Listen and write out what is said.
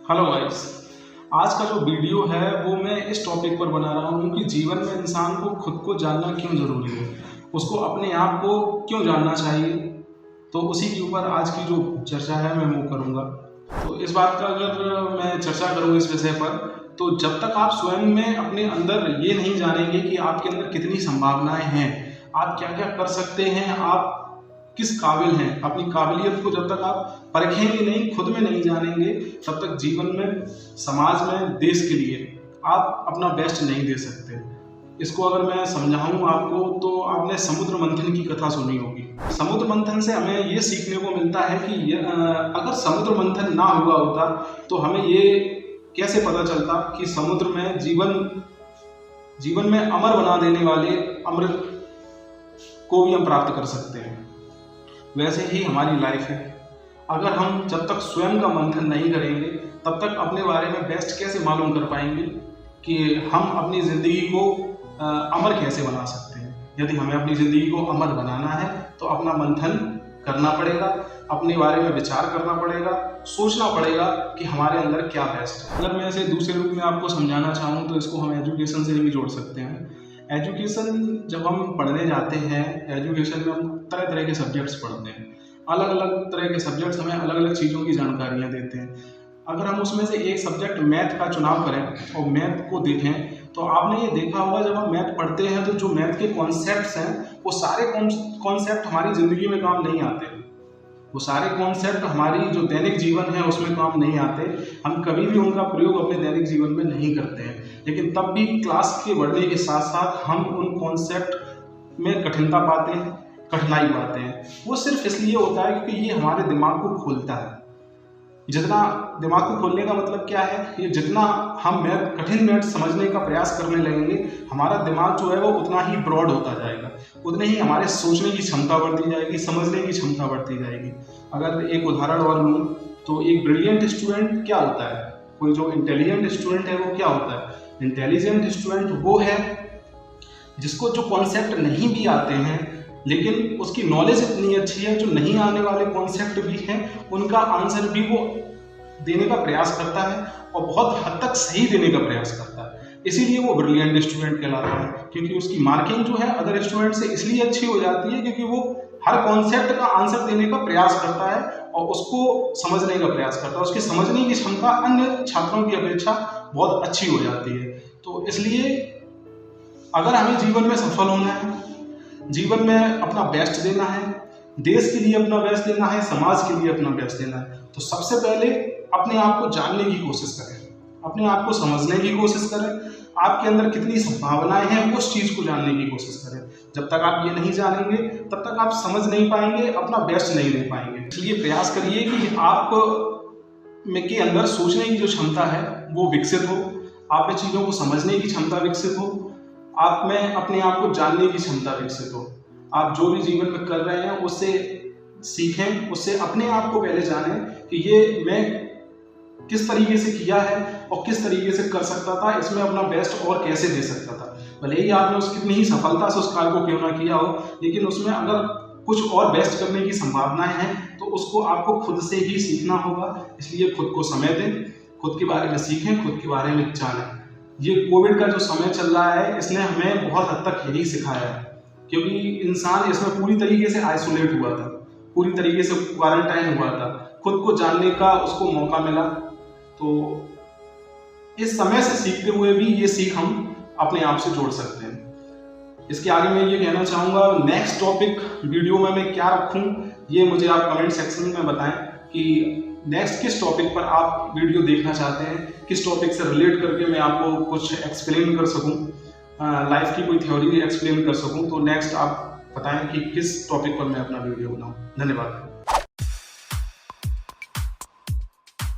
Hello guys. आज का जो वीडियो है वो मैं इस टॉपिक पर बना रहा हूँ कि जीवन में इंसान को खुद को जानना क्यों ज़रूरी है, उसको अपने आप को क्यों जानना चाहिए। तो उसी के ऊपर आज की जो चर्चा है मैं वो करूँगा। तो इस बात का अगर मैं चर्चा करूँ इस विषय पर, तो जब तक आप स्वयं में अपने अंदर ये नहीं जानेंगे कि आपके अंदर कितनी संभावनाएं हैं, आप क्या क्या कर सकते हैं, आप किस काबिल हैं, अपनी काबिलियत को जब तक आप परखेंगे नहीं, खुद में नहीं जानेंगे, तब तक जीवन में, समाज में, देश के लिए आप अपना बेस्ट नहीं दे सकते। इसको अगर मैं समझाऊं आपको, तो आपने समुद्र मंथन की कथा सुनी होगी। समुद्र मंथन से हमें ये सीखने को मिलता है कि अगर समुद्र मंथन ना हुआ होता तो हमें ये कैसे पता चलता कि समुद्र में जीवन में अमर बना देने वाले अमृत को भी हम प्राप्त कर सकते हैं। वैसे ही हमारी लाइफ है। अगर हम जब तक स्वयं का मंथन नहीं करेंगे, तब तक अपने बारे में बेस्ट कैसे मालूम कर पाएंगे कि हम अपनी ज़िंदगी को अमर कैसे बना सकते हैं। यदि हमें अपनी ज़िंदगी को अमर बनाना है तो अपना मंथन करना पड़ेगा, अपने बारे में विचार करना पड़ेगा, सोचना पड़ेगा कि हमारे अंदर क्या बेस्ट है। अगर मैं इसे दूसरे रूप में आपको समझाना चाहूँ तो इसको हम एजुकेशन से भी जोड़ सकते हैं। एजुकेशन जब हम पढ़ने जाते हैं, एजुकेशन में हम तरह तरह के सब्जेक्ट्स पढ़ते हैं। अलग अलग तरह के सब्जेक्ट्स हमें अलग अलग चीज़ों की जानकारियाँ देते हैं। अगर हम उसमें से एक सब्जेक्ट मैथ का चुनाव करें और मैथ को देखें, तो आपने ये देखा होगा जब हम मैथ पढ़ते हैं तो जो मैथ के कॉन्सेप्ट्स हैं वो सारे कॉन्सेप्ट हमारी ज़िंदगी में काम नहीं आते। वो सारे कॉन्सेप्ट हमारी जो दैनिक जीवन है उसमें काम नहीं आते। हम कभी भी उनका प्रयोग अपने दैनिक जीवन में नहीं करते हैं। लेकिन तब भी क्लास के बढ़ने के साथ साथ हम उन कॉन्सेप्ट में कठिनता पाते हैं, कठिनाई पाते हैं। वो सिर्फ इसलिए होता है क्योंकि ये हमारे दिमाग को खोलता है। जितना दिमाग को खोलने का मतलब क्या है, ये जितना हम कठिन मैथ समझने का प्रयास करने लगेंगे, हमारा दिमाग जो है वो उतना ही ब्रॉड होता जाएगा, उतने ही हमारे सोचने की क्षमता बढ़ती जाएगी, समझने की क्षमता बढ़ती जाएगी। अगर एक उदाहरण और लूँ तो एक ब्रिलियंट स्टूडेंट क्या होता है, कोई जो इंटेलिजेंट स्टूडेंट है वो क्या होता है। इंटेलिजेंट स्टूडेंट वो है जिसको जो कॉन्सेप्ट नहीं भी आते हैं लेकिन उसकी नॉलेज इतनी अच्छी है, जो नहीं आने वाले कॉन्सेप्ट भी हैं उनका आंसर भी वो देने का प्रयास करता है और बहुत हद तक सही देने का प्रयास करता है। इसीलिए वो ब्रिलियंट स्टूडेंट कहलाता है, क्योंकि उसकी मार्किंग जो है अदर स्टूडेंट से इसलिए अच्छी हो जाती है क्योंकि वो हर कॉन्सेप्ट का आंसर देने का प्रयास करता है और उसको समझने का प्रयास करता है। उसकी समझने की क्षमता अन्य छात्रों की अपेक्षा बहुत अच्छी हो जाती है। तो इसलिए अगर हमें जीवन में सफल होना है, जीवन में अपना बेस्ट देना है, देश के लिए अपना बेस्ट देना है, समाज के लिए अपना बेस्ट देना है, तो सबसे पहले अपने आप को जानने की कोशिश करें, अपने आप को समझने की कोशिश करें। आपके अंदर कितनी संभावनाएं हैं उस चीज़ को जानने की कोशिश करें। जब तक आप ये नहीं जानेंगे तब तक आप समझ नहीं पाएंगे, अपना बेस्ट नहीं दे पाएंगे। इसलिए प्रयास करिए कि आप में के अंदर सोचने की जो क्षमता है वो विकसित हो, आप में चीज़ों को समझने की क्षमता विकसित हो, आप में अपने आप को जानने की क्षमता विकसित हो। आप जो भी जीवन में कर रहे हैं उससे सीखें, उससे अपने आप को पहले जानें कि ये मैं किस तरीके से किया है और किस तरीके से कर सकता था, इसमें अपना बेस्ट और कैसे दे सकता था। भले ही आपने कितनी ही सफलता से उस कार्य को क्यों ना किया हो, लेकिन उसमें अगर कुछ और बेस्ट करने की संभावनाएं हैं तो उसको आपको खुद से ही सीखना होगा। इसलिए खुद को समय दें, खुद के बारे में सीखें, खुद के बारे में जानें। ये कोविड का जो समय चल रहा है इसने हमें बहुत हद तक यही सिखाया है, क्योंकि इंसान इसमें पूरी तरीके से आइसोलेट हुआ था, पूरी तरीके से क्वारंटाइन हुआ था, खुद को जानने का उसको मौका मिला। तो इस समय से सीखते हुए भी ये सीख हम अपने आप से जोड़ सकते हैं। इसके आगे मैं ये कहना चाहूँगा, नेक्स्ट टॉपिक वीडियो में मैं क्या रखूँ ये मुझे आप कमेंट सेक्शन में बताएं कि नेक्स्ट किस टॉपिक पर आप वीडियो देखना चाहते हैं, किस टॉपिक से रिलेट करके मैं आपको कुछ एक्सप्लेन कर सकूं, लाइफ की कोई थ्योरी एक्सप्लेन कर सकूं। तो नेक्स्ट आप बताएं कि किस टॉपिक पर मैं अपना वीडियो बनाऊं। धन्यवाद।